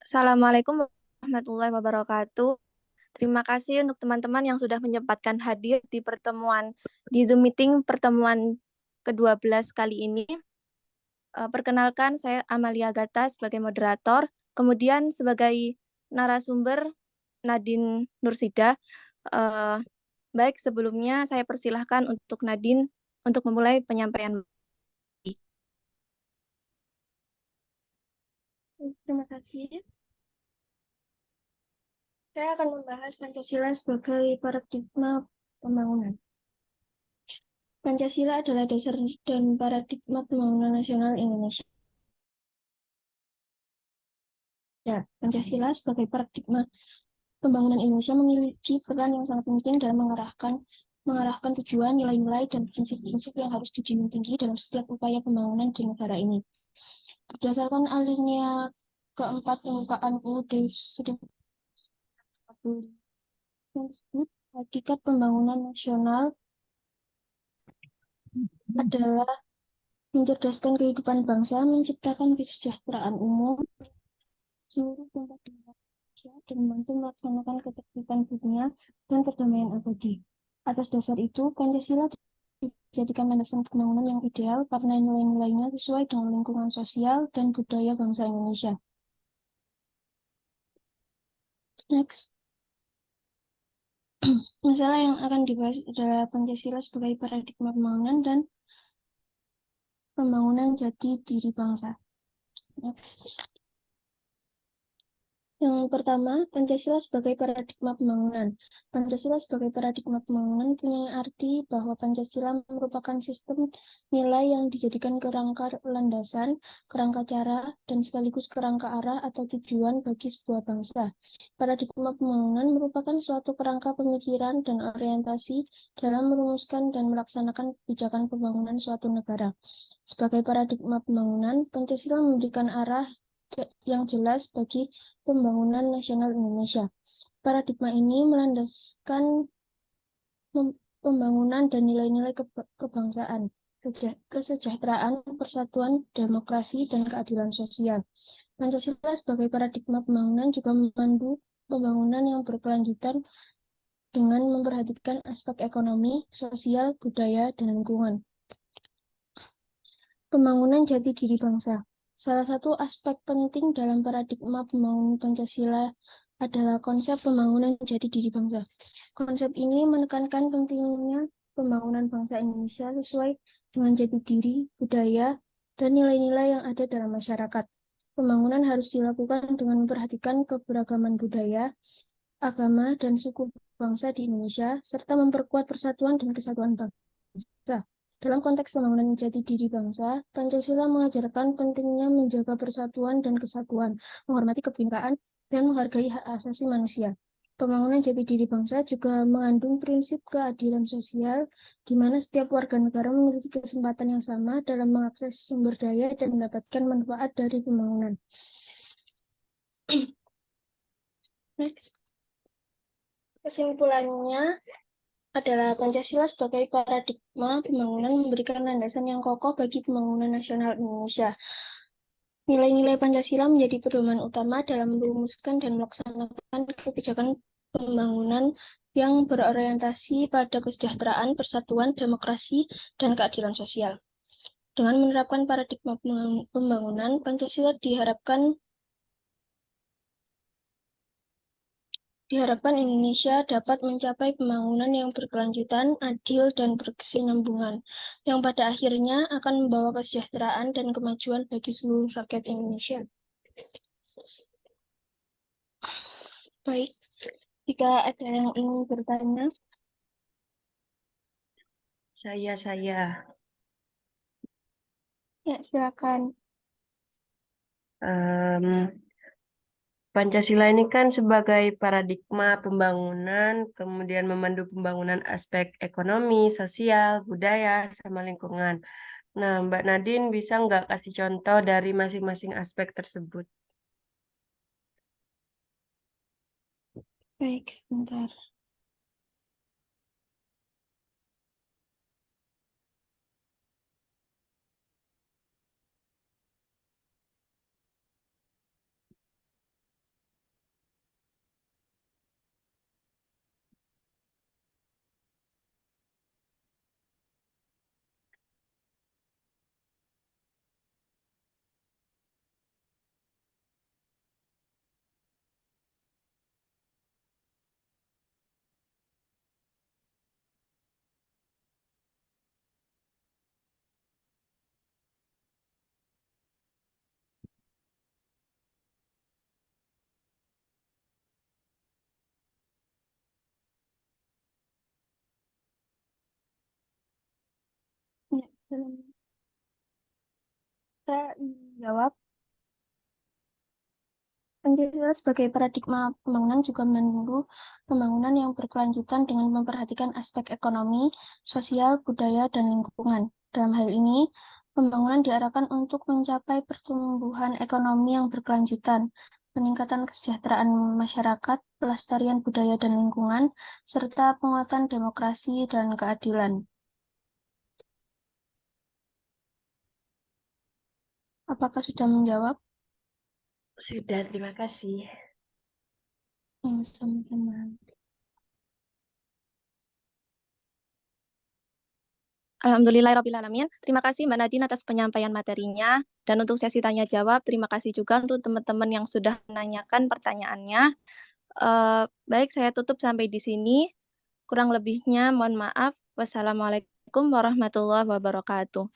Assalamualaikum warahmatullahi wabarakatuh. Terima kasih untuk teman-teman yang sudah menyempatkan hadir di di Zoom meeting pertemuan ke-12 kali ini. Perkenalkan, saya Amalia Gata sebagai moderator, kemudian sebagai narasumber Nadine Nursida. Eh, Baik, sebelumnya saya persilahkan untuk Nadine untuk memulai penyampaian. Terima kasih. Saya akan membahas Pancasila sebagai paradigma pembangunan. Pancasila adalah dasar dan paradigma pembangunan nasional Indonesia. Pancasila sebagai paradigma pembangunan Indonesia memiliki peran yang sangat penting dalam mengarahkan tujuan, nilai-nilai, dan prinsip-prinsip yang harus dijunjung tinggi dalam setiap upaya pembangunan di negara ini. Berdasarkan alinea keempat pembukaan UUD 1945 yang disebut hakikat pembangunan nasional adalah mencerdaskan kehidupan bangsa, menciptakan kesejahteraan umum seluruh tempat di Indonesia, dan membantu melaksanakan ketertiban dunia dan perdamaian abadi. Atas dasar itu, Pancasila dijadikan landasan pembangunan yang ideal karena nilai-nilainya sesuai dengan lingkungan sosial dan budaya bangsa Indonesia. Next. Masalah yang akan dibahas adalah Pancasila sebagai paradigma pembangunan dan pembangunan jati diri bangsa. Next. Yang pertama, Pancasila sebagai paradigma pembangunan. Pancasila sebagai paradigma pembangunan punya arti bahwa Pancasila merupakan sistem nilai yang dijadikan kerangka landasan, kerangka cara, dan sekaligus kerangka arah atau tujuan bagi sebuah bangsa. Paradigma pembangunan merupakan suatu kerangka pemikiran dan orientasi dalam merumuskan dan melaksanakan kebijakan pembangunan suatu negara. Sebagai paradigma pembangunan, Pancasila memberikan arah yang jelas bagi pembangunan nasional Indonesia. Paradigma ini melandaskan pembangunan dan nilai-nilai kebangsaan, kesejahteraan, persatuan, demokrasi, dan keadilan sosial. Pancasila sebagai paradigma pembangunan juga memandu pembangunan yang berkelanjutan dengan memperhatikan aspek ekonomi, sosial, budaya, dan lingkungan. Pembangunan jati diri bangsa. Salah satu aspek penting dalam paradigma pembangunan Pancasila adalah konsep pembangunan jati diri bangsa. Konsep ini menekankan pentingnya pembangunan bangsa Indonesia sesuai dengan jati diri, budaya, dan nilai-nilai yang ada dalam masyarakat. Pembangunan harus dilakukan dengan memperhatikan keberagaman budaya, agama, dan suku bangsa di Indonesia, serta memperkuat persatuan dan kesatuan bangsa. Dalam konteks pembangunan jati diri bangsa, Pancasila mengajarkan pentingnya menjaga persatuan dan kesatuan, menghormati kebinekaan, dan menghargai hak asasi manusia. Pembangunan jati diri bangsa juga mengandung prinsip keadilan sosial, di mana setiap warga negara memiliki kesempatan yang sama dalam mengakses sumber daya dan mendapatkan manfaat dari pembangunan. Next. Kesimpulannya adalah Pancasila sebagai paradigma pembangunan memberikan landasan yang kokoh bagi pembangunan nasional Indonesia. Nilai-nilai Pancasila menjadi pedoman utama dalam merumuskan dan melaksanakan kebijakan pembangunan yang berorientasi pada kesejahteraan, persatuan, demokrasi, dan keadilan sosial. Dengan menerapkan paradigma pembangunan, Pancasila diharapkan Indonesia dapat mencapai pembangunan yang berkelanjutan, adil, dan berkesinambungan, yang pada akhirnya akan membawa kesejahteraan dan kemajuan bagi seluruh rakyat Indonesia. Baik, jika ada yang ingin bertanya. Saya. Ya, silakan. Pancasila ini kan sebagai paradigma pembangunan, kemudian memandu pembangunan aspek ekonomi, sosial, budaya, sama lingkungan. Nah, Mbak Nadine bisa nggak kasih contoh dari masing-masing aspek tersebut? Baik, sebentar. Saya jawab. Pancasila sebagai paradigma pembangunan juga menunggu pembangunan yang berkelanjutan dengan memperhatikan aspek ekonomi, sosial, budaya, dan lingkungan. Dalam hal ini, pembangunan diarahkan untuk mencapai pertumbuhan ekonomi yang berkelanjutan, peningkatan kesejahteraan masyarakat, pelestarian budaya dan lingkungan, serta penguatan demokrasi dan keadilan. Apakah sudah menjawab? Sudah, terima kasih. Sama-sama. Alhamdulillahirrabbilalamin. Terima kasih Mbak Nadine atas penyampaian materinya. Dan untuk sesi tanya jawab, terima kasih juga untuk teman-teman yang sudah menanyakan pertanyaannya. Baik, saya tutup sampai di sini. Kurang lebihnya mohon maaf. Wassalamualaikum warahmatullahi wabarakatuh.